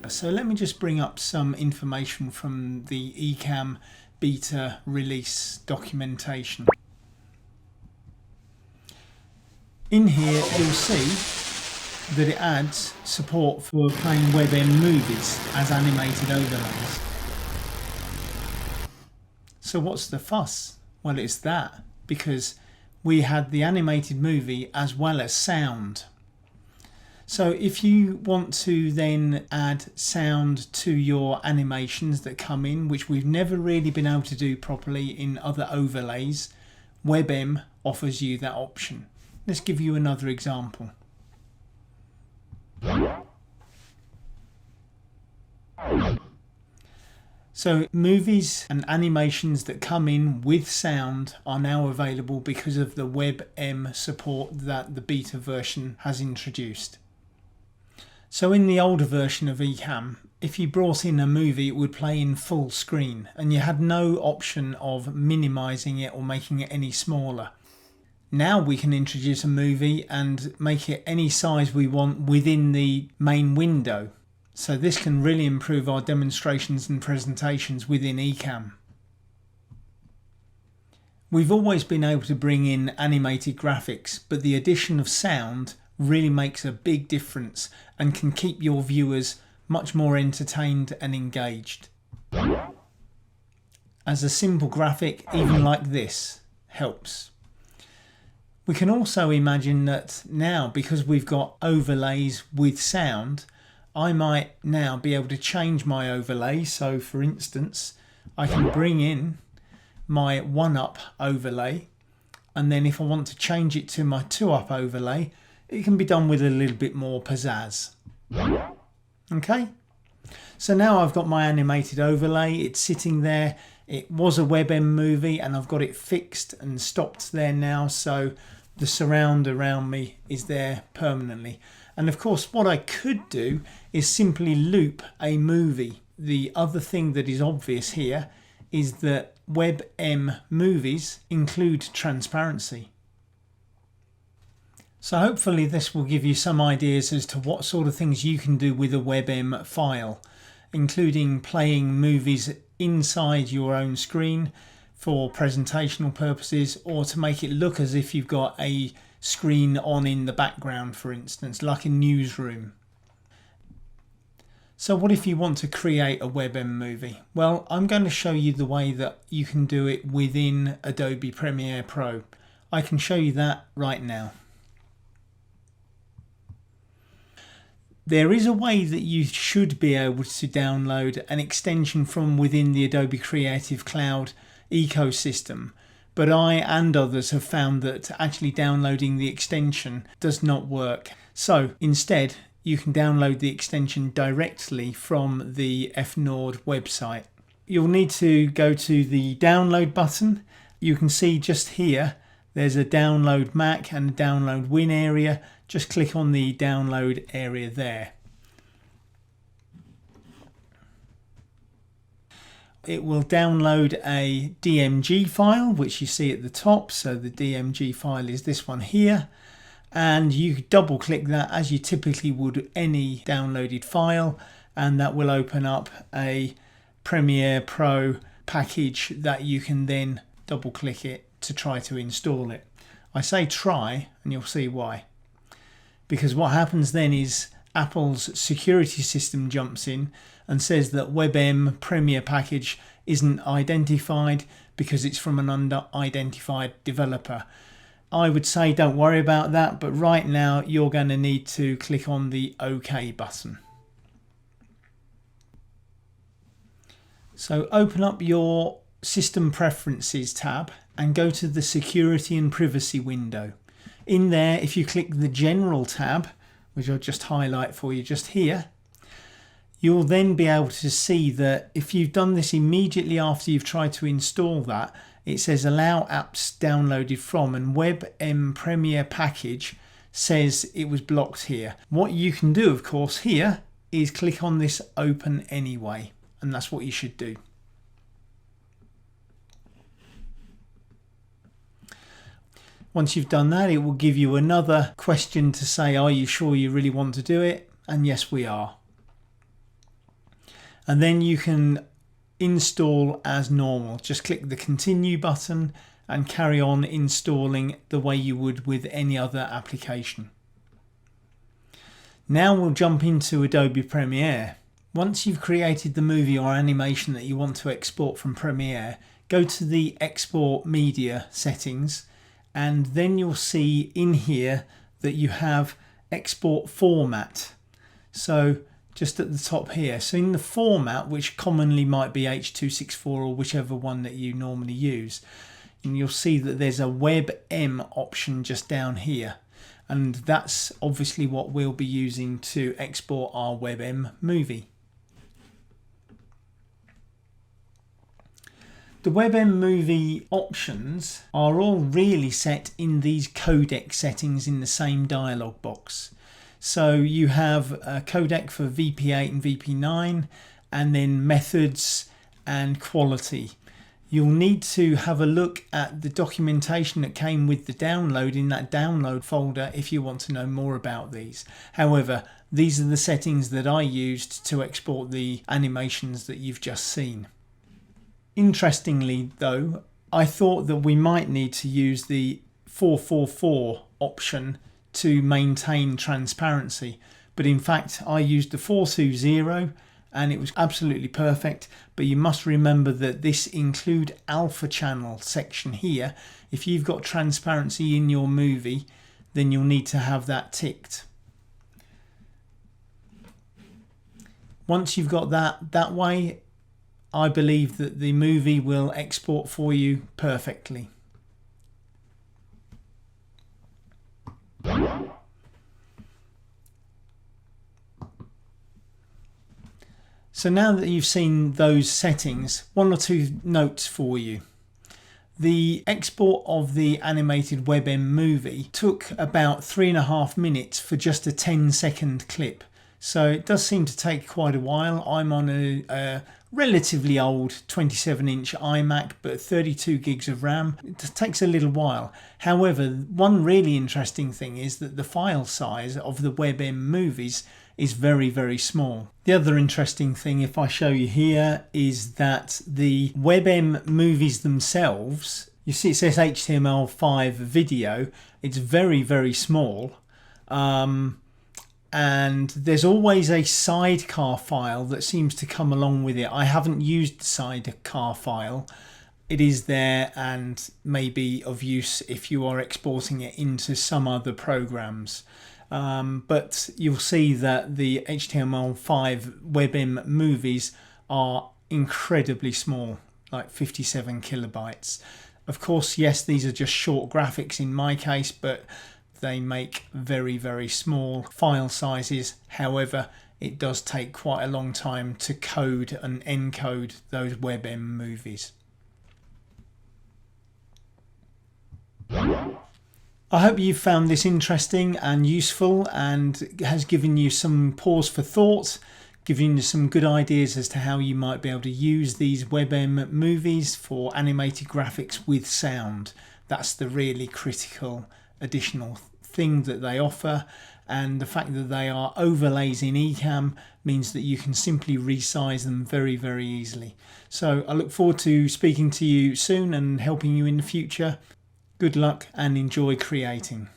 So let me just bring up some information from the Ecamm beta release documentation. In here you'll see that it adds support for playing WebM movies as animated overlays. So what's the fuss? Well, it's that, because we had the animated movie as well as sound. So if you want to then add sound to your animations that come in, which we've never really been able to do properly in other overlays, WebM offers you that option. Let's give you another example. So movies and animations that come in with sound are now available because of the WebM support that the beta version has introduced. So in the older version of Ecamm, if you brought in a movie, it would play in full screen and you had no option of minimizing it or making it any smaller. Now we can introduce a movie and make it any size we want within the main window. So this can really improve our demonstrations and presentations within Ecamm. We've always been able to bring in animated graphics, but the addition of sound really makes a big difference and can keep your viewers much more entertained and engaged. As a simple graphic, even like this, helps. We can also imagine that now, because we've got overlays with sound, I might now be able to change my overlay. So for instance, I can bring in my 1-up overlay, and then if I want to change it to my 2-up overlay, it can be done with a little bit more pizzazz. Okay, so now I've got my animated overlay, it's sitting there. It was a WebM movie and I've got it fixed and stopped there now, so the surround around me is there permanently. And of course what I could do is simply loop a movie. The other thing that is obvious here is that WebM movies include transparency. So hopefully this will give you some ideas as to what sort of things you can do with a WebM file, including playing movies inside your own screen for presentational purposes, or to make it look as if you've got a screen on in the background, for instance, like a newsroom. So what if you want to create a WebM movie? Well, I'm going to show you the way that you can do it within Adobe Premiere Pro. I can show you that right now. There is a way that you should be able to download an extension from within the Adobe Creative Cloud ecosystem, but I and others have found that actually downloading the extension does not work. So instead, you can download the extension directly from the FNord website. You'll need to go to the download button. You can see just here there's a download Mac and a download Win area. Just click on the download area there. It will download a DMG file, which you see at the top. So the DMG file is this one here. And you double click that as you typically would any downloaded file, and that will open up a Premiere Pro package that you can then double click it to try to install it. I say try, and you'll see why. Because what happens then is Apple's security system jumps in and says that WebM Premiere package isn't identified because it's from an unidentified developer. I would say don't worry about that, but right now you're going to need to click on the OK button. So open up your System Preferences tab and go to the Security and Privacy window. In there, if you click the General tab, which I'll just highlight for you just here, you'll then be able to see that if you've done this immediately after you've tried to install that, it says allow apps downloaded from, and WebM Premiere package says it was blocked here. What you can do, of course, here is click on this Open Anyway, and that's what you should do. Once you've done that, it will give you another question to say, are you sure you really want to do it? And yes, we are. And then you can install as normal. Just click the continue button and carry on installing the way you would with any other application. Now we'll jump into Adobe Premiere. Once you've created the movie or animation that you want to export from Premiere, go to the Export Media settings, and then you'll see in here that you have Export Format. So just at the top here. So in the format, which commonly might be H.264 or whichever one that you normally use, and you'll see that there's a WebM option just down here. And that's obviously what we'll be using to export our WebM movie. The WebM movie options are all really set in these codec settings in the same dialog box. So you have a codec for VP8 and VP9, and then methods and quality. You'll need to have a look at the documentation that came with the download in that download folder if you want to know more about these. However, these are the settings that I used to export the animations that you've just seen. Interestingly though, I thought that we might need to use the 444 option to maintain transparency, but in fact I used the 420 and it was absolutely perfect. But you must remember that this include alpha channel section here. If you've got transparency in your movie, then you'll need to have that ticked. Once you've got that way, I believe that the movie will export for you perfectly. So now that you've seen those settings, one or two notes for you. The export of the animated WebM movie took about 3.5 minutes for just a 10-second clip. So it does seem to take quite a while. I'm on a relatively old 27-inch iMac, but 32 gigs of RAM. It takes a little while. However, one really interesting thing is that the file size of the WebM movies is very, very small. The other interesting thing, if I show you here, is that the WebM movies themselves, you see it says HTML5 video, it's very, very small. And there's always a sidecar file that seems to come along with it. I haven't used the sidecar file. It is there and may be of use if you are exporting it into some other programs. But you'll see that the HTML5 WebM movies are incredibly small, like 57 kilobytes. Of course, yes, these are just short graphics in my case, but they make very, very small file sizes. However, it does take quite a long time to code and encode those WebM movies. I hope you found this interesting and useful and has given you some pause for thought, giving you some good ideas as to how you might be able to use these WebM movies for animated graphics with sound. That's the really critical additional thing that they offer, and the fact that they are overlays in Ecamm means that you can simply resize them very, very easily. So I look forward to speaking to you soon and helping you in the future. Good luck and enjoy creating.